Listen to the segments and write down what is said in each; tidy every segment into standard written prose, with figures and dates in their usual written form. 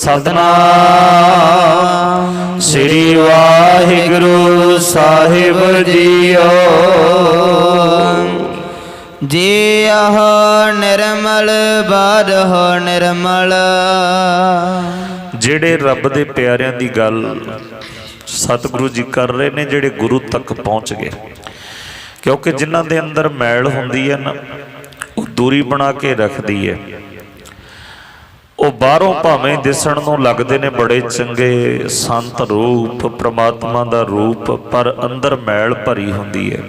सतनाम श्री वाहिगुरु साहिब जीओ। जी अहो निर्मल बारहो निर्मल। ਜਿਹੜੇ ਰੱਬ ਦੇ ਪਿਆਰਿਆਂ ਦੀ ਗੱਲ ਸਤਿਗੁਰੂ ਜੀ ਕਰ ਰਹੇ ਨੇ, ਜਿਹੜੇ ਗੁਰੂ ਤੱਕ ਪਹੁੰਚ ਗਏ। ਕਿਉਂਕਿ ਜਿਨ੍ਹਾਂ ਦੇ ਅੰਦਰ ਮੈਲ ਹੁੰਦੀ ਹੈ ਨਾ, ਉਹ ਦੂਰੀ ਬਣਾ ਕੇ ਰੱਖਦੀ ਹੈ। ਉਹ ਬਾਹਰੋਂ ਭਾਵੇਂ ਦਿਸਣ ਨੂੰ ਲੱਗਦੇ ਨੇ ਬੜੇ ਚੰਗੇ ਸੰਤ ਰੂਪ, ਪ੍ਰਮਾਤਮਾ ਦਾ ਰੂਪ, ਪਰ ਅੰਦਰ ਮੈਲ ਭਰੀ ਹੁੰਦੀ ਹੈ।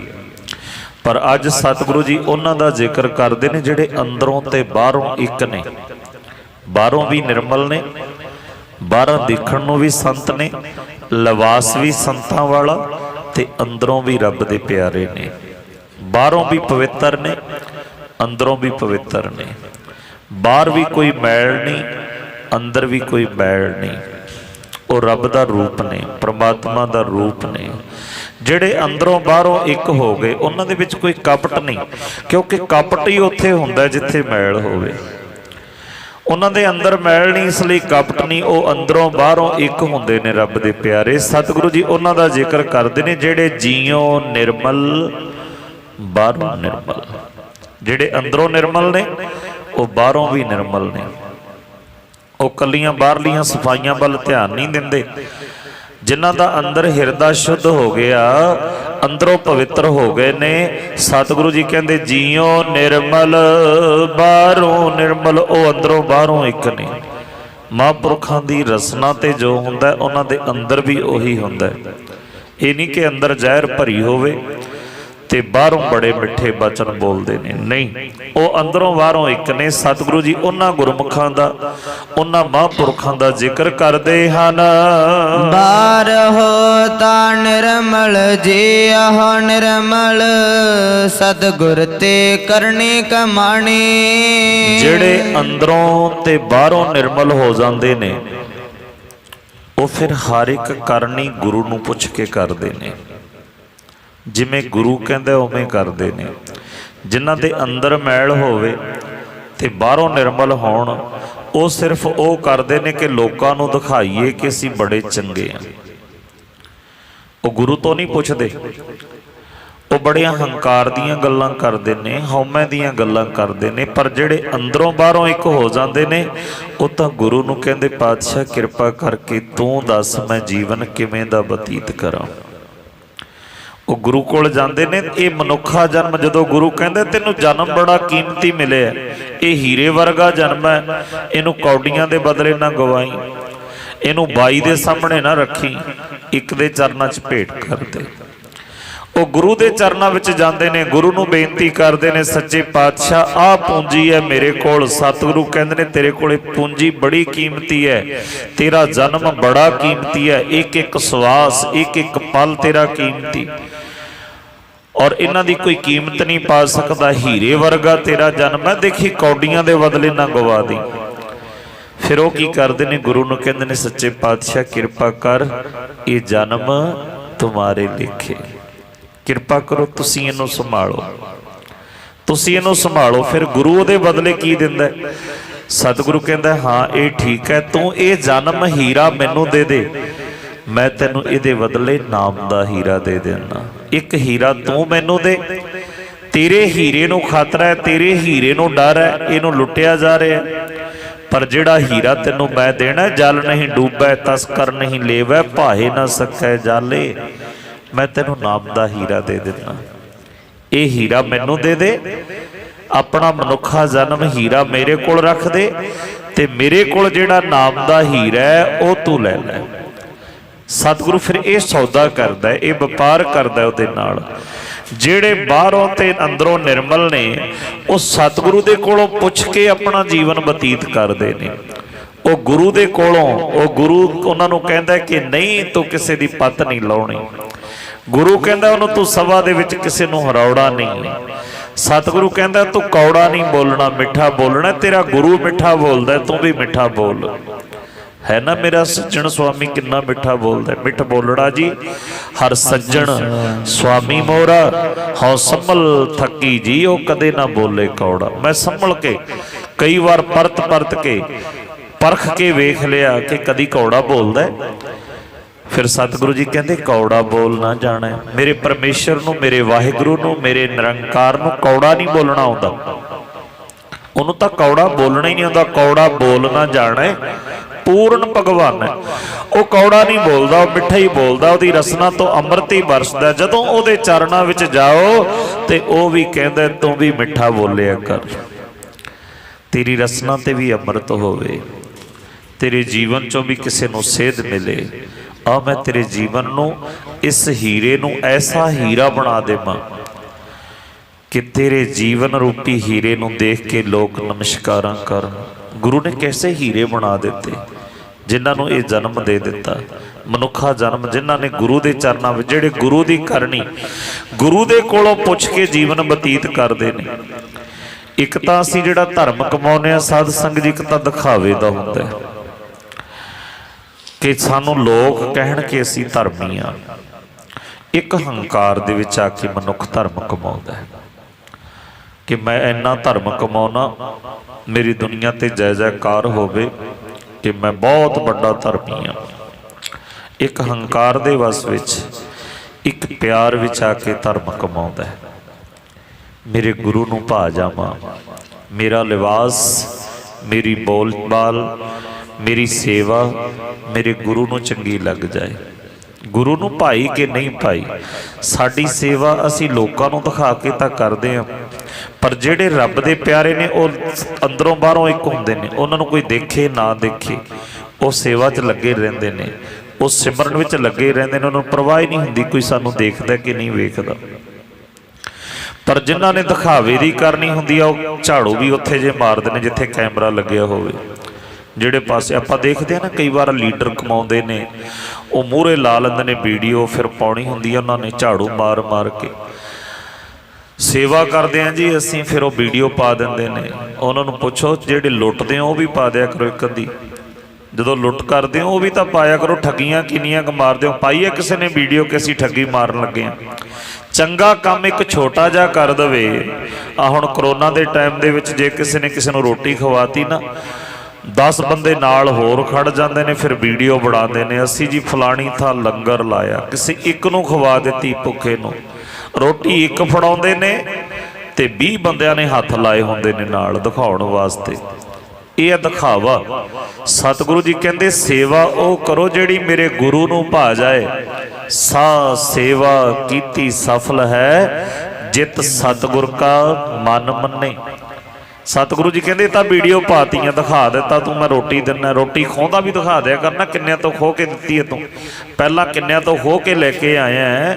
ਪਰ ਅੱਜ ਸਤਿਗੁਰੂ ਜੀ ਉਹਨਾਂ ਦਾ ਜ਼ਿਕਰ ਕਰਦੇ ਨੇ ਜਿਹੜੇ ਅੰਦਰੋਂ ਤੇ ਬਾਹਰੋਂ ਇੱਕ ਨੇ। ਬਾਹਰੋਂ ਵੀ ਨਿਰਮਲ ਨੇ, ਬਾਹਰੋਂ ਦੇਖਣ ਨੂੰ ਵੀ ਸੰਤ ਨੇ, ਲਿਬਾਸ ਵੀ ਸੰਤਾਂ ਵਾਲਾ, ਤੇ ਅੰਦਰੋਂ ਵੀ ਰੱਬ ਦੇ ਪਿਆਰੇ ਨੇ। ਬਾਹਰੋਂ ਵੀ ਪਵਿੱਤਰ ਨੇ, ਅੰਦਰੋਂ ਵੀ ਪਵਿੱਤਰ ਨੇ। ਬਾਹਰ ਵੀ ਕੋਈ ਮੈਲ ਨਹੀਂ, ਅੰਦਰ ਵੀ ਕੋਈ ਮੈਲ ਨਹੀਂ। ਉਹ ਰੱਬ ਦਾ ਰੂਪ ਨੇ, ਪ੍ਰਮਾਤਮਾ ਦਾ ਰੂਪ ਨੇ। ਜਿਹੜੇ ਅੰਦਰੋਂ ਬਾਹਰੋਂ ਇੱਕ ਹੋ ਗਏ, ਉਹਨਾਂ ਦੇ ਵਿੱਚ ਕੋਈ ਕਪਟ ਨਹੀਂ, ਕਿਉਂਕਿ ਕਪਟ ਹੀ ਉੱਥੇ ਹੁੰਦਾ ਜਿੱਥੇ ਮੈਲ ਹੋਵੇ। ਉਹਨਾਂ ਦੇ ਅੰਦਰ ਮੈਲ ਨਹੀਂ, ਇਸ ਲਈ ਕਪਟ ਨਹੀਂ। ਉਹ ਅੰਦਰੋਂ ਬਾਹਰੋਂ ਇੱਕ ਹੁੰਦੇ ਨੇ ਰੱਬ ਦੇ ਪਿਆਰੇ। ਸਤਿਗੁਰੂ ਜੀ ਉਹਨਾਂ ਦਾ ਜ਼ਿਕਰ ਕਰਦੇ ਨੇ, ਜਿਹੜੇ ਜੀਓ ਨਿਰਮਲ ਬਾਹਰੋਂ ਨਿਰਮਲ। ਜਿਹੜੇ ਅੰਦਰੋਂ ਨਿਰਮਲ ਨੇ, ਉਹ ਬਾਹਰੋਂ ਵੀ ਨਿਰਮਲ ਨੇ। ਉਹ ਕੱਲੀਆਂ ਬਾਹਰਲੀਆਂ ਸਫਾਈਆਂ ਵੱਲ ਧਿਆਨ ਨਹੀਂ ਦਿੰਦੇ। ਜਿਨ੍ਹਾਂ ਦਾ ਅੰਦਰ ਹਿਰਦਾ ਸ਼ੁੱਧ ਹੋ ਗਿਆ, ਅੰਦਰੋਂ ਪਵਿੱਤਰ ਹੋ ਗਏ ਨੇ, ਸਤਿਗੁਰੂ ਜੀ ਕਹਿੰਦੇ ਜੀਓ ਨਿਰਮਲ ਬਾਹਰੋਂ ਨਿਰਮਲ। ਉਹ ਅੰਦਰੋਂ ਬਾਹਰੋਂ ਇੱਕ ਨੇ। ਮਹਾਂਪੁਰਖਾਂ ਦੀ ਰਸਨਾ ਤੇ ਜੋ ਹੁੰਦਾ ਉਹਨਾਂ ਦੇ ਅੰਦਰ ਵੀ ਉਹੀ ਹੁੰਦਾ। ਇਹ ਨਹੀਂ ਕਿ ਅੰਦਰ ਜ਼ਹਿਰ ਭਰੀ ਹੋਵੇ ਤੇ ਬਾਹਰੋਂ ਬੜੇ ਮਿੱਠੇ ਬਚਨ ਬੋਲਦੇ ਨੇ, ਨਹੀਂ। ਉਹ ਅੰਦਰੋਂ ਬਾਹਰੋਂ ਇੱਕ ਨੇ। ਸਤਿਗੁਰੂ ਜੀ ਉਹਨਾਂ ਗੁਰਮੁਖਾਂ ਦਾ, ਉਹਨਾਂ ਮਹਾਂਪੁਰਖਾਂ ਦਾ ਜ਼ਿਕਰ ਕਰਦੇ ਹਨ। ਬਾਰਹੁ ਤਾਂ ਨਿਰਮਲ ਜੀ ਅਹੁ ਨਿਰਮਲ, ਸਤਿਗੁਰ ਤੇ ਕਰਨੀ ਕਮਾਣੀ। ਜਿਹੜੇ ਅੰਦਰੋਂ ਤੇ ਬਾਹਰੋਂ ਨਿਰਮਲ ਹੋ ਜਾਂਦੇ ਨੇ, ਉਹ ਫਿਰ ਹਰ ਇੱਕ ਕਰਨੀ ਗੁਰੂ ਨੂੰ ਪੁੱਛ ਕੇ ਕਰਦੇ ਨੇ। ਜਿਵੇਂ ਗੁਰੂ ਕਹਿੰਦਾ ਉਵੇਂ ਕਰਦੇ ਨੇ। ਜਿਨ੍ਹਾਂ ਦੇ ਅੰਦਰ ਮੈਲ ਹੋਵੇ ਤੇ ਬਾਹਰੋਂ ਨਿਰਮਲ ਹੋਣ, ਉਹ ਸਿਰਫ ਉਹ ਕਰਦੇ ਨੇ ਕਿ ਲੋਕਾਂ ਨੂੰ ਦਿਖਾਈਏ ਕਿ ਅਸੀਂ ਬੜੇ ਚੰਗੇ ਹਾਂ। ਉਹ ਗੁਰੂ ਤੋਂ ਨਹੀਂ ਪੁੱਛਦੇ। ਉਹ ਬੜੀਆਂ ਹੰਕਾਰ ਦੀਆਂ ਗੱਲਾਂ ਕਰਦੇ ਨੇ, ਹਉਮੈ ਦੀਆਂ ਗੱਲਾਂ ਕਰਦੇ ਨੇ। ਪਰ ਜਿਹੜੇ ਅੰਦਰੋਂ ਬਾਹਰੋਂ ਇੱਕ ਹੋ ਜਾਂਦੇ ਨੇ, ਉਹ ਤਾਂ ਗੁਰੂ ਨੂੰ ਕਹਿੰਦੇ ਪਾਤਸ਼ਾਹ ਕਿਰਪਾ ਕਰਕੇ ਤੂੰ ਦੱਸ ਮੈਂ ਜੀਵਨ ਕਿਵੇਂ ਦਾ ਬਤੀਤ ਕਰਾਂ। ਉਹ ਗੁਰੂ ਕੋਲ ਜਾਂਦੇ ਨੇ। ਇਹ ਮਨੁੱਖਾ ਜਨਮ, ਜਦੋਂ ਗੁਰੂ ਕਹਿੰਦੇ ਤੈਨੂੰ ਜਨਮ ਬੜਾ ਕੀਮਤੀ ਮਿਲਿਆ, ਇਹ ਹੀਰੇ ਵਰਗਾ ਜਨਮ ਹੈ, ਇਹਨੂੰ ਕੌਡੀਆਂ ਦੇ ਬਦਲੇ ਨਾ ਗਵਾਈ, ਇਹਨੂੰ ਬਾਈ ਦੇ ਸਾਹਮਣੇ ਨਾ ਰੱਖੀ, ਇੱਕ ਦੇ ਚਰਨਾਂ 'ਚ ਭੇਟ ਕਰ ਦੇ। ਉਹ ਗੁਰੂ ਦੇ ਚਰਨਾਂ ਵਿੱਚ ਜਾਂਦੇ ਨੇ, ਗੁਰੂ ਨੂੰ ਬੇਨਤੀ ਕਰਦੇ ਨੇ, ਸੱਚੇ ਪਾਤਸ਼ਾਹ ਆਹ ਪੂੰਜੀ ਹੈ ਮੇਰੇ ਕੋਲ। ਸਤਿਗੁਰੂ ਕਹਿੰਦੇ ਨੇ ਤੇਰੇ ਕੋਲੇ ਪੂੰਜੀ ਬੜੀ ਕੀਮਤੀ ਹੈ, ਤੇਰਾ ਜਨਮ ਬੜਾ ਕੀਮਤੀ ਹੈ, ਇੱਕ ਇੱਕ ਸਵਾਸ, ਇੱਕ ਇੱਕ ਪਲ ਤੇਰਾ ਕੀਮਤੀ, ਔਰ ਇਹਨਾਂ ਦੀ ਕੋਈ ਕੀਮਤ ਨਹੀਂ ਪਾ ਸਕਦਾ। ਹੀਰੇ ਵਰਗਾ ਤੇਰਾ ਜਨਮ ਹੈ, ਦੇਖੀ ਕੌਡੀਆਂ ਦੇ ਬਦਲੇ ਨਾ ਗਵਾ ਦੀ। ਫਿਰ ਉਹ ਕੀ ਕਰਦੇ ਨੇ, ਗੁਰੂ ਨੂੰ ਕਹਿੰਦੇ ਨੇ ਸੱਚੇ ਪਾਤਸ਼ਾਹ ਕਿਰਪਾ ਕਰ, ਇਹ ਜਨਮ ਤੁਮਾਰੇ ਲਿਖੇ, ਕਿਰਪਾ ਕਰੋ ਤੁਸੀਂ ਇਹਨੂੰ ਸੰਭਾਲੋ, ਤੁਸੀਂ ਇਹਨੂੰ ਸੰਭਾਲੋ। ਫਿਰ ਗੁਰੂ ਉਹਦੇ ਬਦਲੇ ਕੀ ਦਿੰਦਾ? ਸਤਿਗੁਰੂ ਕਹਿੰਦਾ ਹਾਂ ਇਹ ਠੀਕ ਹੈ, ਤੂੰ ਇਹ ਜਨਮ ਹੀਰਾ ਮੈਨੂੰ ਦੇ ਦੇ, ਮੈਂ ਤੈਨੂੰ ਇਹਦੇ ਬਦਲੇ ਨਾਮ ਦਾ ਹੀਰਾ ਦੇ ਦੇਣਾ। ਇੱਕ ਹੀਰਾ ਤੂੰ ਮੈਨੂੰ ਦੇ। ਤੇਰੇ ਹੀਰੇ ਨੂੰ ਖਤਰਾ ਹੈ, ਤੇਰੇ ਹੀਰੇ ਨੂੰ ਡਰ ਹੈ, ਇਹਨੂੰ ਲੁੱਟਿਆ ਜਾ ਰਿਹਾ। ਪਰ ਜਿਹੜਾ ਹੀਰਾ ਤੈਨੂੰ ਮੈਂ ਦੇਣਾ, ਜਲ ਨਹੀਂ ਡੂਬੈ ਤਸਕਰ ਨਹੀਂ ਲੇਵੈ, ਭਾਏ ਨਾ ਸਕੈ ਜਾਲੇ, ਮੈਂ ਤੈਨੂੰ ਨਾਮ ਦਾ ਹੀਰਾ ਦੇ ਦੇਣਾ। ਇਹ ਹੀਰਾ ਮੈਨੂੰ ਦੇ ਦੇ, ਆਪਣਾ ਮਨੁੱਖਾ ਜਨਮ ਹੀਰਾ ਮੇਰੇ ਕੋਲ ਰੱਖ ਦੇ, ਤੇ ਮੇਰੇ ਕੋਲ ਜਿਹੜਾ ਨਾਮ ਦਾ ਹੀਰਾ ਹੈ ਉਹ ਤੂੰ ਲੈ ਲੈ। ਸਤਿਗੁਰੂ ਫਿਰ ਇਹ ਸੌਦਾ ਕਰਦਾ, ਇਹ ਵਪਾਰ ਕਰਦਾ ਉਹਦੇ ਨਾਲ। ਜਿਹੜੇ ਬਾਹਰੋਂ ਤੇ ਅੰਦਰੋਂ ਨਿਰਮਲ ਨੇ, ਉਹ ਸਤਿਗੁਰੂ ਦੇ ਕੋਲੋਂ ਪੁੱਛ ਕੇ ਆਪਣਾ ਜੀਵਨ ਬਤੀਤ ਕਰਦੇ ਨੇ। ਉਹ ਗੁਰੂ ਦੇ ਕੋਲੋਂ, ਉਹ ਗੁਰੂ ਉਹਨਾਂ ਨੂੰ ਕਹਿੰਦਾ ਕਿ ਨਹੀਂ ਤੂੰ ਕਿਸੇ ਦੀ ਪੱਤ ਨਹੀਂ ਲਾਉਣੀ। ਗੁਰੂ ਕਹਿੰਦਾ ਉਹਨੂੰ ਤੂੰ ਸਭਾ ਦੇ ਵਿੱਚ ਕਿਸੇ ਨੂੰ ਹਰਾਉਣਾ ਨਹੀਂ। ਸਤਿਗੁਰੂ ਕਹਿੰਦਾ ਤੂੰ ਕੌੜਾ ਨਹੀਂ ਬੋਲਣਾ, ਮਿੱਠਾ ਬੋਲਣਾ। ਤੇਰਾ ਗੁਰੂ ਮਿੱਠਾ ਬੋਲਦਾ, ਤੂੰ ਵੀ ਮਿੱਠਾ ਬੋਲ। है ना मेरा सज्जन स्वामी किन्ना मिठा बोलता है। मिठ बोलड़ा जी हर सज्जन स्वामी मोरा हौ संभल थकी जी वो कदे ना बोले कौड़ा। मैं संभल के कई बार परत परत के परख के वेख लिया कि कदी कौड़ा बोलदा है। फिर सतगुरु जी कहते कौड़ा बोल ना जाना। मेरे परमेश्वर नूं, मेरे वाहिगुरु नूं, मेरे निरंकार नूं कौड़ा नहीं बोलना आउंदा। उन्होंने तो कौड़ा बोलना ही नहीं आता। कौड़ा बोलना जाना है, पूर्ण भगवान है। वो कौड़ा नहीं बोलता, वो मिठा ही बोलता। उसकी रसना तो अमृत ही बरसदा। जदों ਉਹਦੇ चरणों विच जाओ तो वह भी कहता तू भी मिठा बोलिया कर, तेरी रसना ते भी अमृत होवे, तेरे जीवन चों भी किसी को सेध मिले। आ मैं तेरे जीवन नूं इस हीरे नूं ऐसा हीरा बना देवां कि तेरे जीवन रूपी हीरे नूं देख के लोग नमस्कारां करन। गुरु ने कैसे हीरे बना दिते, जिन्हां नूं ये जन्म दे दिता, मनुखा जन्म, जिन्हां ने गुरु के चरणों में, जिहड़े गुरु की करनी गुरु दे कोलों पुछ के जीवन बतीत करते हैं। एक तां असीं जिहड़ा धर्म कमाउने आ साध संग जी, एक तां दिखावे दा हुंदा है कि सानूं लोग कहण कि असीं धर्मी आ। एक हंकार दे विच आके मनुख धर्म कमाउंदा है कि मैं इन्ना धर्म कमाउना, मेरी दुनिया ते जय जयकार होवे कि मैं बहुत बड़ा धर्मी हाँ। एक हंकार दे वस विच, एक प्यार विच आके धर्म कमाउंदा है। मेरे गुरु नूं भा जावां, मेरा लिबास, मेरी बोल बाल, मेरी सेवा मेरे गुरु नूं चंगी लग जाए। गुरु नूं भाई कि नहीं भाई, साडी सेवा असी लोकां नूं दिखा के तां करदे हां, पर जिहड़े रब दे प्यारे ने वो अंदरों बाहरों एक हुंदे ने। उन्हां नूं कोई देखे ना देखे, वो सेवा च लगे रहिंदे ने, वो सिमरन विच लगे रहिंदे ने। उन्हां नूं परवाह ही नहीं हुंदी कोई सानूं देखदा कि नहीं वेखदा। पर जिन्हां ने दिखावे दी करनी हुंदी आ, वो झाड़ू भी उत्थे जे मारदे ने जिथे कैमरा लग्या होवे। ਜਿਹੜੇ ਪਾਸੇ ਆਪਾਂ ਦੇਖਦੇ ਆ ਨਾ, कई बार लीडर कमाਉਂਦੇ ने, वो ਮੂਹਰੇ ਲਾ ਲੈਂਦੇ ਨੇ ਵੀਡੀਓ, ਫਿਰ ਪਾਉਣੀ ਹੁੰਦੀ ਆ ਉਹਨਾਂ ਨੇ ਝਾੜੂ ਮਾਰ ਮਾਰ ਕੇ। सेवा करते हैं जी असीं, फिर वो वीडियो पा देंगे ने। उन्होंने पुछो जेडे लुटते हो वो भी पा दिया करो एक अद्धी, जो लुट करते हो वो भी तो पाया करो। ठगियां किनियां मारते हो, पाई है किसी ने वीडियो कि असीं ठगी मारन लगे हैं। चंगा काम एक छोटा जा कर दे। आ हुण करोना के टाइम दे विच जे किसी ने किसी नूं रोटी खवाती ना, 10 बंदे नाल होर खड़ जाते हैं, फिर वीडियो बनाते हैं, असी जी फलानी था लंगर लाया, किसी एक नूं खवा दिती भुखे नूं। रोटी एक फड़ाउंदे ने ते 20 बंदियां ने हथ लाए हुंदे ने नाल दिखाउण वास्ते। यह दिखावा। सतगुरु जी कहते सेवा ओ करो जिहड़ी मेरे गुरु नूं भा जाए। सा सेवा कीती सफल है, जित सतगुर का मन मन्ने। सतगुरु जी कहते तां वीडियो पातियां, दिखा दिता तू मैं रोटी दिना, रोटी खोंदा भी दिखा दिया करना, किन्ने तो खो के दिती है तू, पहला किन्ने तो खो के लेके आया है,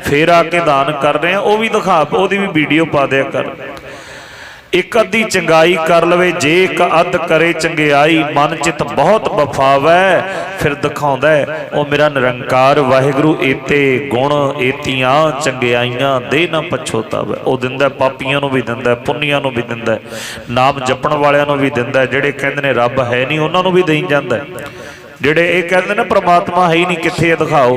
फिर आके दान कर रहे हैं, वो भी दिखा, ओदी भी वीडियो पा दिया कर। एक अद्धी चंगाई कर लवे, जे एक अद्ध करे चंगियाई, मन चित बहुत बफावै, फिर दिखाउंदा है ओ मेरा निरंकार वाहिगुरु एते गुण एतियां चंगियाइयां दे ना पछोतावै। ओ दिंदा पापियां नूं भी दिंदा, पुन्नियां नूं भी दिंदा, नाम जपण वालियां नूं भी दिंदा, जिहड़े कहंदे ने रब है नहीं उन्हां नूं भी देई जांदा। ਜਿਹੜੇ ਇਹ ਕਹਿੰਦੇ ਨੇ परमात्मा है ही नहीं कित्थे दिखाओ,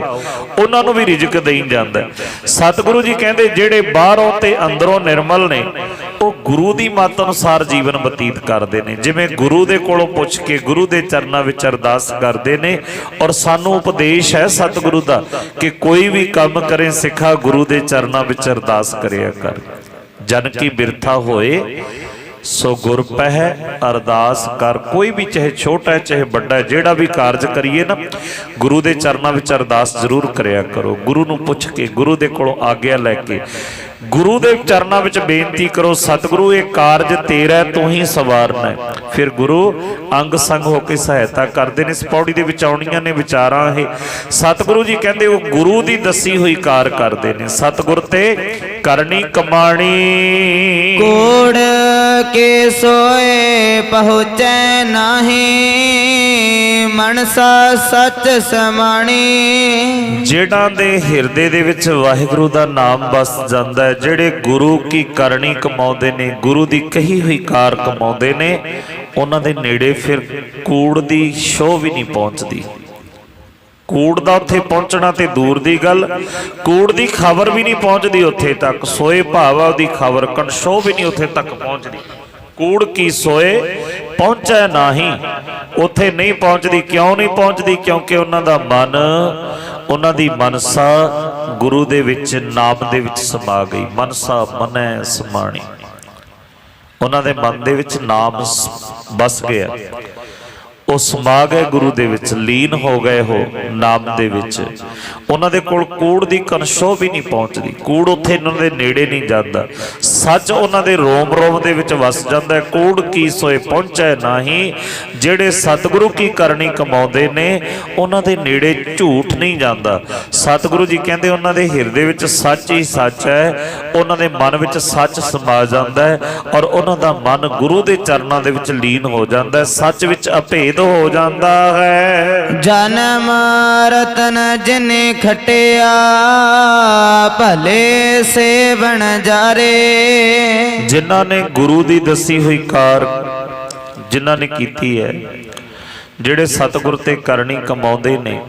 उन्होंने भी रिजक देई जांदा। सतगुरु जी कहते ਜਿਹੜੇ बाहरों ते अंदरों निर्मल ने, वो गुरु की मत अनुसार जीवन बतीत करते हैं। जिवें गुरु दे कोलों पुछ के गुरु के चरणों विच अरदास करते हैं। और सानू उपदेश है सतगुरु का कि कोई भी काम करें सिखा गुरु के चरणों विच अरदास करिया कर। जन की बिरथा होए सो गुर पह अरदास कर। कोई भी चाहे छोटा है चाहे बड़ा है, जेड़ा भी कारज करिए ना, गुरु के चरणों में अरदास जरूर करया करो। गुरु नूं पुछ के, गुरु के कोलों आग्या लैके गुरु के चरणों में बेनती करो, सतगुरु ये कारज तेरा तू ही सवारना है। फिर गुरु अंग संग होकर सहायता करते हैं। इस पौड़ी के विच आउणियां ने विचारां ये सतगुरु जी कहते वो गुरु की दसी हुई कार करते हैं। सतगुर ते करनी कमाणी, कोड़ के सोए पहुँचे नहीं, मनसा सच समाणी। जेड़ा दे हिरदे दे विच वाहिगुरु दा नाम बस जांदा है, ਜਿਹੜੇ ਗੁਰੂ ਕੀ ਕਰਨੀ ਕਮਾਉਂਦੇ ਨੇ, ਗੁਰੂ ਦੀ ਕਹੀ ਹੋਈ ਕਾਰ ਕਮਾਉਂਦੇ ਨੇ, ਉਹਨਾਂ ਦੇ ਨੇੜੇ ਫਿਰ ਕੂੜ ਦੀ ਸ਼ੋਅ ਵੀ ਨਹੀਂ ਪਹੁੰਚਦੀ। ਕੂੜ ਦਾ ਉੱਥੇ ਪਹੁੰਚਣਾ ਤੇ ਦੂਰ ਦੀ ਗੱਲ, ਕੂੜ ਦੀ ਖਬਰ ਵੀ ਨਹੀਂ ਪਹੁੰਚਦੀ ਉੱਥੇ ਤੱਕ। ਸੋਏ ਭਾਵਾ ਉਹਦੀ ਖਬਰ ਕਣ ਸ਼ੋਅ ਵੀ ਨਹੀਂ ਉੱਥੇ ਤੱਕ ਪਹੁੰਚਦੀ। कूड़ की सोए ਪਹੁੰਚੈ ਨਾਹੀ। ਉੱਥੇ ਨਹੀਂ ਪਹੁੰਚਦੀ। ਕਿਉਂ ਨਹੀਂ ਪਹੁੰਚਦੀ? ਕਿਉਂਕਿ ਉਹਨਾਂ ਦਾ ਮਨ, ਉਹਨਾਂ ਦੀ ਮਨਸਾ ਗੁਰੂ ਦੇ ਵਿੱਚ, ਨਾਮ ਦੇ ਵਿੱਚ ਸਮਾ ਗਈ। ਮਨਸਾ ਮਨੈ ਸਮਾਣੀ। ਉਹਨਾਂ ਦੇ ਮਨ ਦੇ ਵਿੱਚ ਨਾਮ ਬਸ ਗਿਆ, ਉਹ ਸਮਾ ਗਏ ਗੁਰੂ ਦੇ ਵਿੱਚ, ਲੀਨ ਹੋ ਗਏ ਉਹ ਨਾਮ ਦੇ ਵਿੱਚ। ਉਹਨਾਂ ਦੇ ਕੋਲ ਕੂੜ ਦੀ ਕਨਸ਼ੋ ਵੀ ਨਹੀਂ ਪਹੁੰਚਦੀ। ਕੂੜ ਉੱਥੇ ਇਹਨਾਂ ਦੇ ਨੇੜੇ ਨਹੀਂ ਜਾਂਦਾ। ਸੱਚ ਉਹਨਾਂ ਦੇ ਰੋਮ ਰੋਮ ਦੇ ਵਿੱਚ ਵਸ ਜਾਂਦਾ ਹੈ। ਕੂੜ ਕੀ ਸੋਏ ਪਹੁੰਚੈ ਨਾਹੀ। ਜਿਹੜੇ ਸਤਿਗੁਰੂ ਕੀ ਕਰਨੀ ਕਮਾਉਂਦੇ ਨੇ, ਉਹਨਾਂ ਦੇ ਨੇੜੇ ਝੂਠ ਨਹੀਂ ਜਾਂਦਾ। ਸਤਿਗੁਰੂ ਜੀ ਕਹਿੰਦੇ ਉਹਨਾਂ ਦੇ ਹਿਰਦੇ ਵਿੱਚ ਸੱਚ ਹੀ ਸੱਚ ਹੈ। ਉਹਨਾਂ ਦੇ ਮਨ ਵਿੱਚ ਸੱਚ ਸਮਾ ਜਾਂਦਾ ਹੈ ਔਰ ਉਹਨਾਂ ਦਾ ਮਨ ਗੁਰੂ ਦੇ ਚਰਨਾਂ ਦੇ ਵਿੱਚ ਲੀਨ ਹੋ ਜਾਂਦਾ ਹੈ। ਸੱਚ ਵਿੱਚ ਅਭੇਦ ਹੋ ਜਾਂਦਾ ਹੈ। ਜਨਮ ਰਤਨ ਜਿਨੇ ਖਟਿਆ, ਭਲੇ ਸੇਵਨ ਜਾਰੇ। ਜਿਨ੍ਹਾਂ ਨੇ ਗੁਰੂ ਦੀ ਦੱਸੀ ਹੋਈ ਕਾਰ ਜਿਨ੍ਹਾਂ ਨੇ ਕੀਤੀ ਹੈ, ਜਿਹੜੇ ਸਤਿਗੁਰ ਤੇ ਕਰਨੀ ਕਮਾਉਂਦੇ ਨੇ,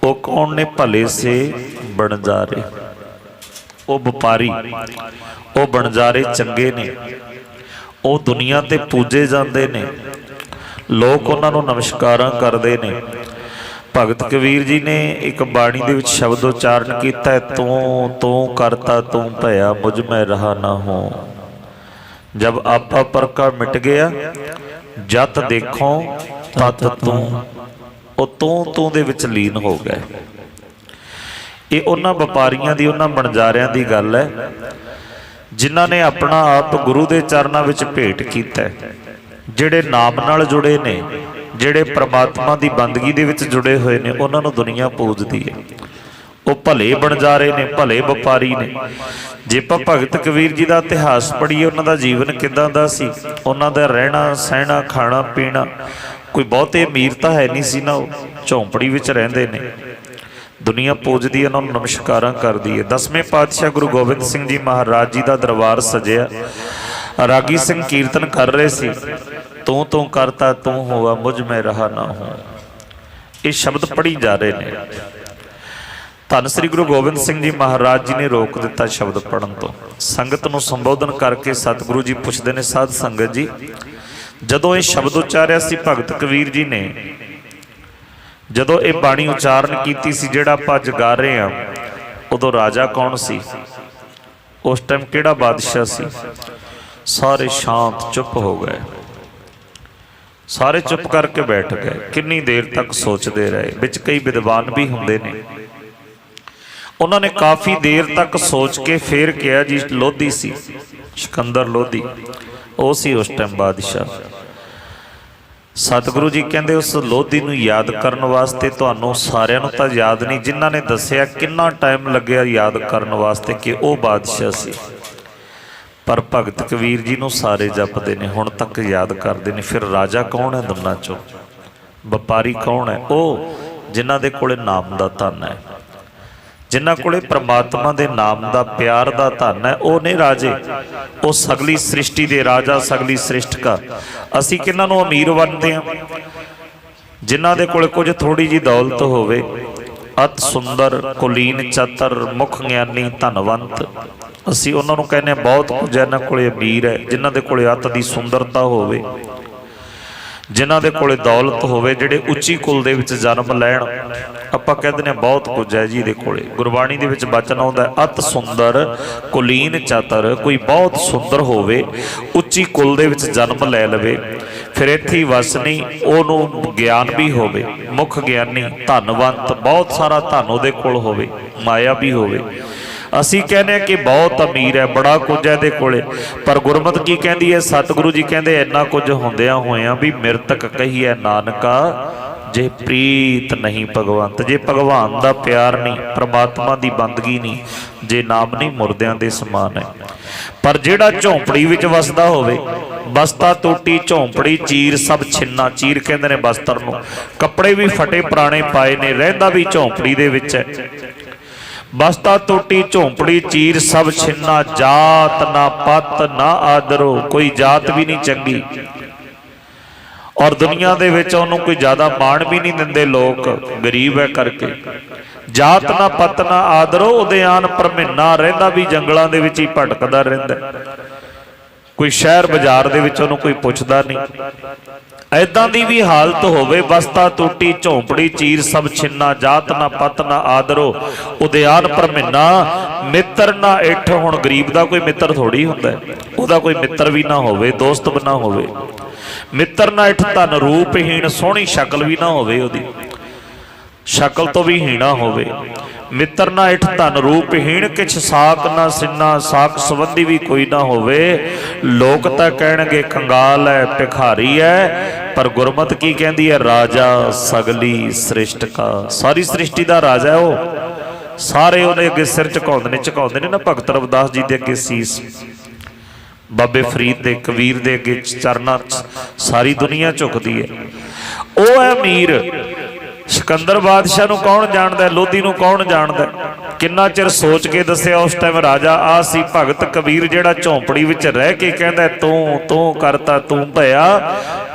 ਉਹ ਕੌਣ ਨੇ? ਭਲੇ ਸੇ ਬਣਜਾਰੇ। ਉਹ ਵਪਾਰੀ, ਉਹ ਬਣਜਾਰੇ ਚੰਗੇ ਨੇ। ਉਹ ਦੁਨੀਆ ਤੇ ਪੂਜੇ ਜਾਂਦੇ ਨੇ, ਲੋਕ ਉਹਨਾਂ ਨੂੰ ਨਮਸਕਾਰਾਂ ਕਰਦੇ ਨੇ। ਭਗਤ ਕਬੀਰ ਜੀ ਨੇ ਇੱਕ ਬਾਣੀ ਦੇ ਵਿੱਚ ਸ਼ਬਦ ਉਚਾਰਨ ਕੀਤਾ ਹੈ, ਤੂੰ ਤੂੰ ਕਰਤਾ ਤੂੰ ਭਇਆ, ਮੁਝ ਮੈਂ ਰਹਾ ਨਾ ਹੋ। ਜਬ ਆਪਾ ਪਰਕਾ ਮਿਟ ਗਿਆ, ਜਤ ਦੇਖੋ ਤਤ ਤੂੰ। ਉਹ ਤੂੰ ਤੂੰ ਦੇ ਵਿੱਚ ਲੀਨ ਹੋ ਗਏ। ਇਹ ਉਹਨਾਂ ਵਪਾਰੀਆਂ ਦੀ, ਉਹਨਾਂ ਬਣਜਾਰਿਆਂ ਦੀ ਗੱਲ ਹੈ ਜਿਨ੍ਹਾਂ ਨੇ ਆਪਣਾ ਆਪ ਗੁਰੂ ਦੇ ਚਰਨਾਂ ਵਿੱਚ ਭੇਟ ਕੀਤਾ, ਜਿਹੜੇ ਨਾਮ ਨਾਲ ਜੁੜੇ ਨੇ, ਜਿਹੜੇ ਪ੍ਰਮਾਤਮਾ ਦੀ ਬੰਦਗੀ ਦੇ ਵਿੱਚ ਜੁੜੇ ਹੋਏ ਨੇ। ਉਹਨਾਂ ਨੂੰ ਦੁਨੀਆ ਪੂਜਦੀ ਹੈ। ਉਹ ਭਲੇ ਬਣਜਾਰੇ ਨੇ, ਭਲੇ ਵਪਾਰੀ ਨੇ। ਜੇ ਆਪਾਂ ਭਗਤ ਕਬੀਰ ਜੀ ਦਾ ਇਤਿਹਾਸ ਪੜ੍ਹੀਏ, ਉਹਨਾਂ ਦਾ ਜੀਵਨ ਕਿੱਦਾਂ ਦਾ ਸੀ, ਉਹਨਾਂ ਦਾ ਰਹਿਣਾ ਸਹਿਣਾ, ਖਾਣਾ ਪੀਣਾ, ਕੋਈ ਬਹੁਤੇ ਅਮੀਰ ਤਾਂ ਹੈ ਨਹੀਂ ਸੀ ਨਾ। ਉਹ ਝੌਂਪੜੀ ਵਿੱਚ ਰਹਿੰਦੇ ਨੇ। ਦੁਨੀਆ ਪੂਜਦੀ, ਉਹਨਾਂ ਨੂੰ ਨਮਸਕਾਰਾਂ ਕਰਦੀ ਹੈ। 10ਵੇਂ ਪਾਤਸ਼ਾਹ ਗੁਰੂ ਗੋਬਿੰਦ ਸਿੰਘ ਜੀ ਮਹਾਰਾਜ ਜੀ ਦਾ ਦਰਬਾਰ ਸਜਿਆ। ਰਾਗੀ ਸਿੰਘ ਕੀਰਤਨ ਕਰ ਰਹੇ ਸੀ, ਤੂੰ ਤੂੰ ਕਰਤਾ ਤੂੰ ਹੋਵਾ, ਮੁਝ ਮੈਂ ਰਹਾ ਨਾ ਹੋ। ਇਹ ਸ਼ਬਦ ਪੜ੍ਹੀ ਜਾ ਰਹੇ ਨੇ। ਧੰਨ ਸ੍ਰੀ ਗੁਰੂ ਗੋਬਿੰਦ ਸਿੰਘ ਜੀ ਮਹਾਰਾਜ ਜੀ ਨੇ ਰੋਕ ਦਿੱਤਾ ਸ਼ਬਦ ਪੜ੍ਹਨ ਤੋਂ। ਸੰਗਤ ਨੂੰ ਸੰਬੋਧਨ ਕਰਕੇ ਸਤਿਗੁਰੂ ਜੀ ਪੁੱਛਦੇ ਨੇ, ਸਾਧ ਸੰਗਤ ਜੀ, ਜਦੋਂ ਇਹ ਸ਼ਬਦ ਉਚਾਰਿਆ ਸੀ ਭਗਤ ਕਬੀਰ ਜੀ ਨੇ, ਜਦੋਂ ਇਹ ਬਾਣੀ ਉਚਾਰਨ ਕੀਤੀ ਸੀ ਜਿਹੜਾ ਆਪਾਂ ਅੱਜ ਗਾ ਰਹੇ ਹਾਂ, ਉਦੋਂ ਰਾਜਾ ਕੌਣ ਸੀ? ਉਸ ਟਾਈਮ ਕਿਹੜਾ ਬਾਦਸ਼ਾਹ ਸੀ? ਸਾਰੇ ਸ਼ਾਂਤ ਚੁੱਪ ਹੋ ਗਏ। ਸਾਰੇ ਚੁੱਪ ਕਰਕੇ ਬੈਠ ਗਏ। ਕਿੰਨੀ ਦੇਰ ਤੱਕ ਸੋਚਦੇ ਰਹੇ। ਵਿੱਚ ਕਈ ਵਿਦਵਾਨ ਵੀ ਹੁੰਦੇ ਨੇ, ਉਹਨਾਂ ਨੇ ਕਾਫੀ ਦੇਰ ਤੱਕ ਸੋਚ ਕੇ ਫੇਰ ਕਿਹਾ ਜੀ, ਲੋਧੀ ਸੀ, ਸਿਕੰਦਰ ਲੋਧੀ, ਉਹ ਸੀ ਉਸ ਟਾਈਮ ਬਾਦਸ਼ਾਹ। ਸਤਿਗੁਰੂ ਜੀ ਕਹਿੰਦੇ ਉਸ ਲੋਧੀ ਨੂੰ ਯਾਦ ਕਰਨ ਵਾਸਤੇ ਤੁਹਾਨੂੰ ਸਾਰਿਆਂ ਨੂੰ ਤਾਂ ਯਾਦ ਨਹੀਂ, ਜਿਨ੍ਹਾਂ ਨੇ ਦੱਸਿਆ ਕਿੰਨਾ ਟਾਈਮ ਲੱਗਿਆ ਯਾਦ ਕਰਨ ਵਾਸਤੇ ਕਿ ਉਹ ਬਾਦਸ਼ਾਹ ਸੀ। ਪਰ ਭਗਤ ਕਬੀਰ ਜੀ ਨੂੰ ਸਾਰੇ ਜਪਦੇ ਨੇ, ਹੁਣ ਤੱਕ ਯਾਦ ਕਰਦੇ ਨੇ। ਫਿਰ ਰਾਜਾ ਕੌਣ ਹੈ ਦੋਨਾਂ ਚੋਂ? ਵਪਾਰੀ ਕੌਣ ਹੈ? ਉਹ ਜਿਨ੍ਹਾਂ ਦੇ ਕੋਲੇ ਨਾਮ ਦਾ ਧਨ ਹੈ, ਜਿਨ੍ਹਾਂ ਕੋਲੇ ਪ੍ਰਮਾਤਮਾ ਦੇ ਨਾਮ ਦਾ ਪਿਆਰ ਦਾ ਧਨ ਹੈ, ਉਹ ਨੇ ਰਾਜੇ। ਉਹ ਸਗਲੀ ਸ੍ਰਿਸ਼ਟੀ ਦੇ ਰਾਜਾ, ਸਗਲੀ ਸ੍ਰਿਸ਼ਟਕਾ। ਅਸੀਂ ਕਿਹਨਾਂ ਨੂੰ ਅਮੀਰ ਬਣਦੇ ਹਾਂ? ਜਿਨ੍ਹਾਂ ਦੇ ਕੋਲੇ ਕੁਝ ਥੋੜੀ ਜਿਹੀ ਦੌਲਤ ਹੋਵੇ। ਅਤ ਸੁੰਦਰ ਕੁਲੀਨ ਚਤਰ ਮੁਖ ਗਿਆਨੀ ਧਨਵੰਤ, ਅਸੀਂ ਉਹਨਾਂ ਨੂੰ ਕਹਿੰਦੇ ਹਾਂ ਬਹੁਤ ਕੁਝ ਇਹਨਾਂ ਕੋਲੇ ਅਮੀਰ ਹੈ। ਜਿਨ੍ਹਾਂ ਦੇ ਕੋਲੇ ਅਤ ਦੀ ਸੁੰਦਰਤਾ ਹੋਵੇ, ਜਿਨ੍ਹਾਂ ਦੇ ਕੋਲੇ ਦੌਲਤ ਹੋਵੇ, ਜਿਹੜੇ ਉੱਚੀ ਕੁਲ ਦੇ ਵਿੱਚ ਜਨਮ ਲੈਣ, ਆਪਾਂ ਕਹਿੰਦੇ ਨੇ ਬਹੁਤ ਕੁਝ ਹੈ ਜੀ ਇਹਦੇ ਕੋਲੇ। ਗੁਰਬਾਣੀ ਦੇ ਵਿੱਚ ਬਚਨ ਆਉਂਦਾ, ਅਤ ਸੁੰਦਰ ਕੁਲੀਨ ਚਤਰ। ਕੋਈ ਬਹੁਤ ਸੁੰਦਰ ਹੋਵੇ, ਉੱਚੀ ਕੁਲ ਦੇ ਵਿੱਚ ਜਨਮ ਲੈ ਲਵੇ, ਫਿਰ ਇੱਥੇ ਹੀ ਵਸ ਨਹੀਂ, ਉਹਨੂੰ ਗਿਆਨ ਵੀ ਹੋਵੇ, ਮੁੱਖ ਗਿਆਨੀ, ਧਨਵੰਤ, ਬਹੁਤ ਸਾਰਾ ਧਨ ਉਹਦੇ ਕੋਲ ਹੋਵੇ, ਮਾਇਆ ਵੀ ਹੋਵੇ। ਅਸੀਂ ਕਹਿੰਦੇ ਹਾਂ ਕਿ ਬਹੁਤ ਅਮੀਰ ਹੈ, ਬੜਾ ਕੁਝ ਹੈ ਇਹਦੇ ਕੋਲੇ। ਪਰ ਗੁਰਮਤਿ ਕੀ ਕਹਿੰਦੀ ਹੈ? ਸਤਿਗੁਰੂ ਜੀ ਕਹਿੰਦੇ ਇੰਨਾ ਕੁਝ ਹੁੰਦਿਆਂ ਹੋਇਆਂ ਵੀ ਮਿਰਤਕ ਕਹੀਏ ਨਾਨਕਾ, ਜੇ ਪ੍ਰੀਤ ਨਹੀਂ ਭਗਵੰਤ। ਜੇ ਭਗਵਾਨ ਦਾ ਪਿਆਰ ਨਹੀਂ, ਪ੍ਰਮਾਤਮਾ ਦੀ ਬੰਦਗੀ ਨਹੀਂ, ਜੇ ਨਾਮ ਨਹੀਂ, ਮੁਰਦਿਆਂ ਦੇ ਸਮਾਨ ਹੈ। ਪਰ ਜਿਹੜਾ ਝੌਂਪੜੀ ਵਿੱਚ ਵਸਦਾ ਹੋਵੇ, ਬਸਤਾ ਟੋਟੀ ਝੌਂਪੜੀ ਚੀਰ ਸਭ ਛਿੰਨਾ। ਚੀਰ ਕਹਿੰਦੇ ਨੇ ਬਸਤਰ ਨੂੰ। ਕੱਪੜੇ ਵੀ ਫਟੇ ਪੁਰਾਣੇ ਪਾਏ ਨੇ, ਰਹਿੰਦਾ ਵੀ ਝੌਂਪੜੀ ਦੇ ਵਿੱਚ ਹੈ। ਬਸਤਾ ਟੋਟੀ ਝੌਂਪੜੀ ਚੀਰ ਸਭ ਛਿੰਨਾ, ਜਾਤ ਨਾ ਪਤ ਨਾ ਆਦਰੋ। ਕੋਈ ਜਾਤ ਵੀ ਨਹੀਂ ਚੰਗੀ, ਔਰ ਦੁਨੀਆ ਦੇ ਵਿੱਚ ਉਹਨੂੰ ਕੋਈ ਜ਼ਿਆਦਾ ਮਾਣ ਵੀ ਨਹੀਂ ਦਿੰਦੇ ਲੋਕ, ਗਰੀਬ ਹੈ ਕਰਕੇ। ਜਾਤ ਨਾ ਪਤ ਨਾ ਆਦਰੋ, ਉਦਿਆਨ ਪਰਮਿੰਨਾ, ਰਹਿੰਦਾ ਵੀ ਜੰਗਲਾਂ ਦੇ ਵਿੱਚ ਹੀ ਭਟਕਦਾ ਰਹਿੰਦਾ। ਕੋਈ ਸ਼ਹਿਰ ਬਾਜ਼ਾਰ ਦੇ ਵਿੱਚ ਉਹਨੂੰ ਕੋਈ ਪੁੱਛਦਾ ਨਹੀਂ। ਐਦਾਂ ਦੀ ਵੀ ਹਾਲਤ ਹੋਵੇ, ਬਸਤਾ ਟੂਟੀ ਝੌਂਪੜੀ ਚੀਰ ਸਭ ਛਿੰਨਾ, ਜਾਤ ਨਾ ਪਤ ਨਾ ਆਦਰੋ ਉਦਿਆਨ ਭਰਮਿੰਨਾ, ਮਿੱਤਰ ਨਾ ਇੱਠ। ਹੁਣ ਗਰੀਬ ਦਾ ਕੋਈ ਮਿੱਤਰ ਥੋੜੀ ਹੁੰਦਾ, ਉਹਦਾ ਕੋਈ ਮਿੱਤਰ ਵੀ ਨਾ ਹੋਵੇ, ਦੋਸਤ ਵੀ ਨਾ ਹੋਵੇ। ਮਿੱਤਰ ਨਾ ਇੱਠ ਧਨ ਰੂਪਹੀਣ, ਸੋਹਣੀ ਸ਼ਕਲ ਵੀ ਨਾ ਹੋਵੇ, ਉਹਦੀ ਸ਼ਕਲ ਤੋਂ ਵੀ ਹੀਣਾ ਹੋਵੇ। ਮਿੱਤਰ ਨਾ ਇੱਠ ਧਨ ਰੂਪਹੀਣ, ਕਿਛ ਸਾਕ ਨਾ ਸਿੰਨਾ, ਸਾਕ ਸੰਬੰਧੀ ਵੀ ਕੋਈ ਨਾ ਹੋਵੇ। ਲੋਕ ਤਾਂ ਕਹਿਣਗੇ ਕੰਗਾਲ ਹੈ, ਭਿਖਾਰੀ ਹੈ, ਪਰ ਗੁਰਮਤਿ ਕੀ ਕਹਿੰਦੀ ਹੈ? ਰਾਜਾ ਸਗਲੀ ਸ੍ਰਿਸ਼ਟ ਕਾ, ਸਾਰੀ ਸ੍ਰਿਸ਼ਟੀ ਦਾ ਰਾਜਾ ਹੈ ਉਹ। ਸਾਰੇ ਉਹਦੇ ਅੱਗੇ ਸਿਰ ਝੁਕਾਉਂਦੇ ਨੇ ਨਾ। ਭਗਤ ਰਵਿਦਾਸ ਜੀ ਦੇ ਅੱਗੇ ਸੀਸ, ਬਾਬੇ ਫਰੀਦ ਦੇ, ਕਬੀਰ ਦੇ ਅੱਗੇ ਚਰਨਾਂ 'ਚ ਸਾਰੀ ਦੁਨੀਆ ਝੁਕਦੀ ਹੈ। ਉਹ ਹੈ ਅਮੀਰ। ਸਿਕੰਦਰ ਬਾਦਸ਼ਾਹ ਨੂੰ ਕੌਣ ਜਾਣਦਾ? ਲੋਧੀ ਨੂੰ ਕੌਣ ਜਾਣਦਾ? ਕਿੰਨਾ ਚਿਰ ਸੋਚ ਕੇ ਦੱਸਿਆ ਉਸ ਟਾਈਮ ਰਾਜਾ ਆ ਸੀ। ਭਗਤ ਕਬੀਰ ਜਿਹੜਾ ਝੌਂਪੜੀ ਵਿੱਚ ਰਹਿ ਕੇ ਕਹਿੰਦਾ ਤੂੰ ਤੂੰ ਕਰਤਾ ਤੂੰ ਭਇਆ,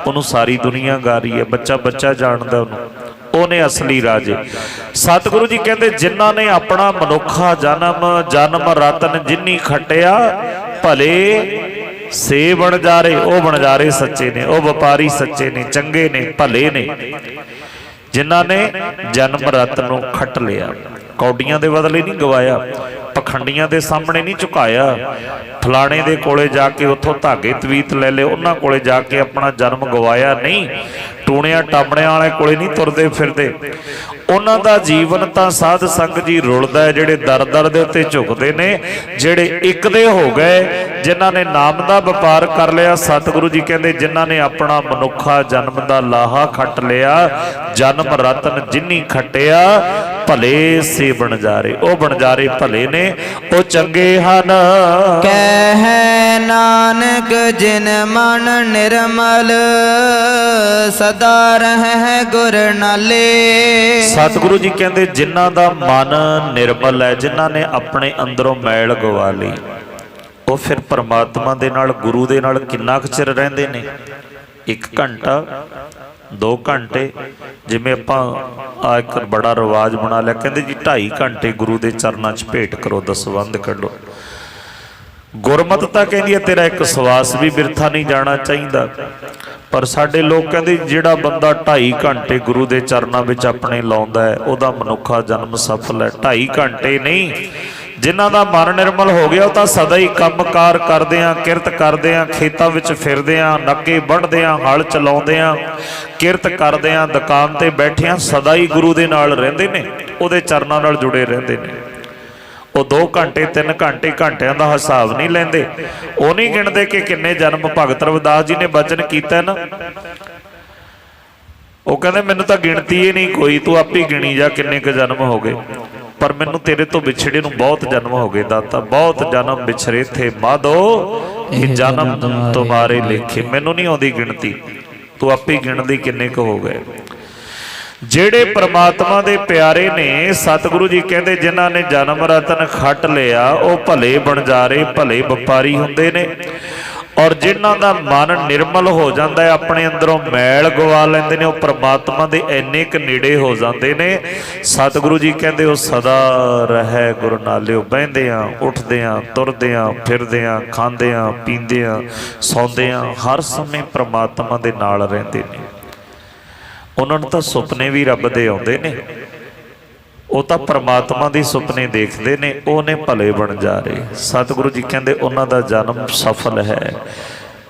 ਉਹਨੂੰ ਸਾਰੀ ਦੁਨੀਆ ਗਾ ਰਹੀ ਹੈ। ਬੱਚਾ ਬੱਚਾ ਜਾਣਦਾ ਉਹਨੂੰ, ਉਹਨੇ ਅਸਲੀ ਰਾਜੇ। ਸਤਿਗੁਰੂ ਜੀ ਕਹਿੰਦੇ ਜਿਨ੍ਹਾਂ ਨੇ ਆਪਣਾ ਮਨੁੱਖਾ ਜਨਮ ਰਤਨ ਜਿਨੀ ਖੱਟਿਆ, ਭਲੇ ਸੇ ਬਣਜਾਰੇ। ਉਹ ਬਣਜਾਰੇ ਸੱਚੇ ਨੇ, ਉਹ ਵਪਾਰੀ ਸੱਚੇ ਨੇ, ਚੰਗੇ ਨੇ, ਭਲੇ ਨੇ, ਜਿਨ੍ਹਾਂ ਨੇ ਜਨਮ ਰਤਨ ਨੂੰ ਖੱਟ ਲਿਆ, ਕੌਡੀਆਂ ਦੇ ਬਦਲੇ ਨਹੀਂ ਗਵਾਇਆ, ਪਖੰਡੀਆਂ ਦੇ ਸਾਹਮਣੇ ਨਹੀਂ ਝੁਕਾਇਆ, ਫਲਾਣੇ ਦੇ ਕੋਲੇ ਜਾ ਕੇ ਉੱਥੋਂ ਧਾਗੇ ਤਵੀਤ ਲੈ ਲਏ, ਉਹਨਾਂ ਕੋਲੇ ਜਾ ਕੇ ਆਪਣਾ ਜਨਮ ਗਵਾਇਆ ਨਹੀਂ, ਟੂਣਿਆਂ ਟਾਪਣਿਆਂ ਵਾਲੇ ਕੋਲੇ ਨਹੀਂ ਤੁਰਦੇ ਫਿਰਦੇ। ਉਹਨਾਂ ਦਾ ਜੀਵਨ ਤਾਂ ਸਾਧ ਸੰਗਤ ਜੀ ਰੁਲਦਾ ਹੈ, ਜਿਹੜੇ ਦਰ ਦਰ ਦੇ ਉੱਤੇ ਝੁਕਦੇ ਨੇ, ਜਿਹੜੇ ਇੱਕ ਦੇ ਹੋ ਗਏ, ਜਿਨ੍ਹਾਂ ਨੇ ਨਾਮ ਦਾ ਵਪਾਰ ਕਰ ਲਿਆ। ਸਤਿਗੁਰੂ ਜੀ ਕਹਿੰਦੇ ਜਿਨ੍ਹਾਂ ਨੇ ਆਪਣਾ ਮਨੁੱਖਾ ਜਨਮ ਦਾ ਲਾਹਾ ਖੱਟ ਲਿਆ, ਜਨਮ ਰਤਨ ਜਿਨੀ ਖੱਟਿਆ, ਭਲੇ ਸੇ ਬਣਜਾਰੇ। ਉਹ ਬਣਜਾਰੇ ਭਲੇ ਨੇ, ਉਹ ਚੰਗੇ ਹਨ। ਕਹਿ ਨਾਨਕ ਜਿਨ ਮਨ ਨਿਰਮਲ, ਸਦਾ ਰਹਿ ਗੁਰ ਨਾਲੇ। ਸਤਿਗੁਰੂ ਜੀ ਕਹਿੰਦੇ ਜਿਨ੍ਹਾਂ ਦਾ ਮਨ ਨਿਰਮਲ ਹੈ, ਜਿਨ੍ਹਾਂ ਨੇ ਆਪਣੇ ਅੰਦਰੋਂ ਮੈਲ ਗਵਾ ਲਈ, ਉਹ ਫਿਰ ਪਰਮਾਤਮਾ ਦੇ ਨਾਲ, ਗੁਰੂ ਦੇ ਨਾਲ ਕਿੰਨਾ ਕੁ ਚਿਰ ਰਹਿੰਦੇ ਨੇ? 1 ਘੰਟਾ 2 ਘੰਟੇ, ਜਿਵੇਂ ਆਪਾਂ ਆ ਇੱਕ ਬੜਾ ਰਿਵਾਜ ਬਣਾ ਲਿਆ, ਕਹਿੰਦੇ ਜੀ 2.5 ਘੰਟੇ ਗੁਰੂ ਦੇ ਚਰਨਾਂ 'ਚ ਭੇਟ ਕਰੋ, ਦਸਵੰਧ ਕੱਢੋ। ਗੁਰਮਤਿ ਤਾਂ ਕਹਿੰਦੀ ਹੈ ਤੇਰਾ ਇੱਕ ਸਵਾਸ ਵੀ ਬਿਰਥਾ ਨਹੀਂ ਜਾਣਾ ਚਾਹੀਦਾ, ਪਰ ਸਾਡੇ ਲੋਕ ਕਹਿੰਦੇ ਜਿਹੜਾ ਬੰਦਾ 2.5 ਘੰਟੇ ਗੁਰੂ ਦੇ ਚਰਨਾਂ ਵਿੱਚ ਆਪਣੇ ਲਾਉਂਦਾ ਹੈ, ਉਹਦਾ ਮਨੁੱਖਾ ਜਨਮ ਸਫਲ ਹੈ। 2.5 ਘੰਟੇ ਨਹੀਂ, ਜਿਨ੍ਹਾਂ ਦਾ ਮਨ ਨਿਰਮਲ ਹੋ ਗਿਆ, ਉਹ ਤਾਂ ਸਦਾ ਹੀ ਕੰਮਕਾਰ ਕਰਦੇ ਆ, ਕਿਰਤ ਕਰਦੇ ਆ, ਖੇਤਾਂ ਵਿੱਚ ਫਿਰਦੇ ਆ, ਨੱਕੇ ਵੱਢਦੇ ਆ, ਹਲ ਚਲਾਉਂਦੇ ਆ, ਕਿਰਤ ਕਰਦੇ ਆ, ਦੁਕਾਨ ਤੇ ਬੈਠੇ ਆ, ਸਦਾ ਹੀ ਗੁਰੂ ਦੇ ਨਾਲ ਰਹਿੰਦੇ ਨੇ, ਉਹਦੇ ਚਰਨਾਂ ਨਾਲ ਜੁੜੇ ਰਹਿੰਦੇ ਨੇ। ਉਹ 2 ਘੰਟੇ 3 ਘੰਟੇ ਘੰਟਿਆਂ ਦਾ ਹਿਸਾਬ ਨਹੀਂ ਲੈਂਦੇ, ਉਹ ਨਹੀਂ ਗਿਣਦੇ ਕਿ ਕਿੰਨੇ ਜਨਮ। ਭਗਤ ਰਵਿਦਾਸ ਜੀ ਨੇ ਬਚਨ ਕੀਤਾ ਨਾ, ਉਹ ਕਹਿੰਦੇ ਮੈਨੂੰ ਤਾਂ ਗਿਣਤੀ ਹੀ ਨਹੀਂ ਕੋਈ, ਤੂੰ ਆਪੇ ਗਿਣੀ ਜਾ ਕਿੰਨੇ ਕੁ ਜਨਮ ਹੋ ਗਏ, ਪਰ ਮੈਨੂੰ ਤੇਰੇ ਤੋਂ ਵਿਛੜੇ ਨੂੰ ਬਹੁਤ ਜਨਮ ਹੋ ਗਏ ਦਾਤਾ, ਬਹੁਤ ਜਨਮ ਵਿਛੜੇ ਥੇ ਮਾਧੋ, ਇਹ ਜਨਮ ਤੁਮਾਰੇ ਲੇਖੇ। ਮੈਨੂੰ ਨਹੀਂ ਆਉਂਦੀ ਗਿਣਤੀ, ਤੂੰ ਆਪੇ ਗਿਣਦੀ ਕਿੰਨੇ ਕੁ ਹੋ ਗਏ। ਜਿਹੜੇ ਪ੍ਰਮਾਤਮਾ ਦੇ ਪਿਆਰੇ ਨੇ, ਸਤਿਗੁਰੂ ਜੀ ਕਹਿੰਦੇ ਜਿਨ੍ਹਾਂ ਨੇ ਜਨਮ ਰਤਨ ਖੱਟ ਲਿਆ, ਉਹ ਭਲੇ ਬਣਜਾਰੇ, ਭਲੇ ਵਪਾਰੀ ਹੁੰਦੇ ਨੇ। ਔਰ ਜਿਨ੍ਹਾਂ ਦਾ ਮਨ ਨਿਰਮਲ ਹੋ ਜਾਂਦਾ ਹੈ, ਆਪਣੇ ਅੰਦਰੋਂ ਮੈਲ ਗਵਾ ਲੈਂਦੇ ਨੇ, ਉਹ ਪ੍ਰਮਾਤਮਾ ਦੇ ਇੰਨੇ ਕੁ ਨੇੜੇ ਹੋ ਜਾਂਦੇ ਨੇ। ਸਤਿਗੁਰੂ ਜੀ ਕਹਿੰਦੇ ਉਹ ਸਦਾ ਰਹਿ ਗੁਰ ਨਾਲਿਓ। ਬਹਿੰਦੇ ਆ, ਉੱਠਦੇ ਆ, ਤੁਰਦੇ ਆ, ਫਿਰਦੇ ਆ, ਖਾਂਦੇ ਆ, ਪੀਂਦੇ ਆ, ਸੌਂਦੇ ਆ, ਹਰ ਸਮੇਂ ਪ੍ਰਮਾਤਮਾ ਦੇ ਨਾਲ ਰਹਿੰਦੇ ਨੇ। ਉਹਨਾਂ ਨੂੰ ਤਾਂ ਸੁਪਨੇ ਵੀ ਰੱਬ ਦੇ ਆਉਂਦੇ ਨੇ, ਉਹ ਤਾਂ ਪਰਮਾਤਮਾ ਦੀ ਸੁਪਨੇ ਦੇਖਦੇ ਨੇ, ਉਹ ਨੇ ਭਲੇ ਬਣਜਾਰੇ। ਸਤਿਗੁਰੂ ਜੀ ਕਹਿੰਦੇ ਉਹਨਾਂ ਦਾ ਜਨਮ ਸਫਲ ਹੈ,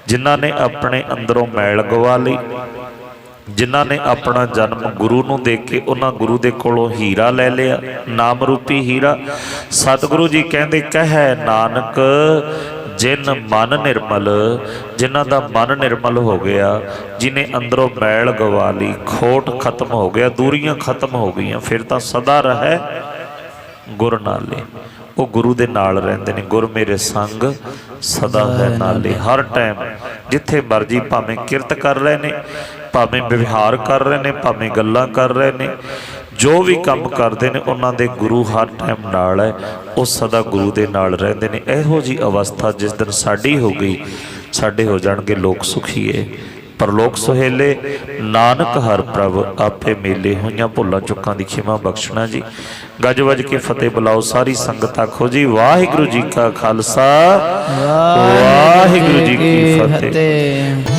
ਜਿਨ੍ਹਾਂ ਨੇ ਆਪਣੇ ਅੰਦਰੋਂ ਮੈਲ ਗਵਾ ਲਈ, ਜਿਨ੍ਹਾਂ ਨੇ ਆਪਣਾ ਜਨਮ ਗੁਰੂ ਨੂੰ ਦੇ ਕੇ ਉਹਨਾਂ ਗੁਰੂ ਦੇ ਕੋਲੋਂ ਹੀਰਾ ਲੈ ਲਿਆ, ਨਾਮ ਰੂਪੀ ਹੀਰਾ। ਸਤਿਗੁਰੂ ਜੀ ਕਹਿੰਦੇ ਕਹਿ ਨਾਨਕ ਜਿਨ ਮਨ ਨਿਰਮਲ, ਜਿਨ੍ਹਾਂ ਦਾ ਮਨ ਨਿਰਮਲ ਹੋ ਗਿਆ, ਜਿਨੇ ਅੰਦਰੋਂ ਮੈਲ ਗਵਾ ਲਈ, ਖੋਟ ਖਤਮ ਹੋ ਗਿਆ, ਦੂਰੀਆਂ ਖਤਮ ਹੋ ਗਈਆਂ, ਫਿਰ ਤਾਂ ਸਦਾ ਰਹਿ ਗੁਰ ਨਾਲੇ। ਉਹ ਗੁਰੂ ਦੇ ਨਾਲ ਰਹਿੰਦੇ ਨੇ। ਗੁਰ ਮੇਰੇ ਸੰਗ ਸਦਾ ਹੈ ਨਾਲੇ। ਹਰ ਟਾਈਮ ਜਿੱਥੇ ਮਰਜੀ, ਭਾਵੇਂ ਕਿਰਤ ਕਰ ਰਹੇ ਨੇ, ਭਾਵੇਂ ਵਿਵਹਾਰ ਕਰ ਰਹੇ ਨੇ, ਭਾਵੇਂ ਗੱਲਾਂ ਕਰ ਰਹੇ ਨੇ, ਜੋ ਵੀ ਕੰਮ ਕਰਦੇ ਨੇ, ਉਹਨਾਂ ਦੇ ਗੁਰੂ ਹਰ ਟਾਈਮ ਨਾਲ ਹੈ, ਉਹ ਸਦਾ ਗੁਰੂ ਦੇ ਨਾਲ ਰਹਿੰਦੇ ਨੇ। ਇਹੋ ਜਿਹੀ ਅਵਸਥਾ ਜਿਸ ਦਿਨ ਸਾਡੀ ਹੋ ਗਈ, ਸਾਡੇ ਹੋ ਜਾਣਗੇ ਲੋਕ ਸੁਖੀਏ। परलोक सुहेले नानक हर प्रभ आपे मेले। होइयां भुलां चुकां दी खिमा बख्शना जी। गज वज के फतेह बुलाओ सारी संगत आखो जी वाहिगुरू जी का खालसा वाहिगुरू जी की फतेह।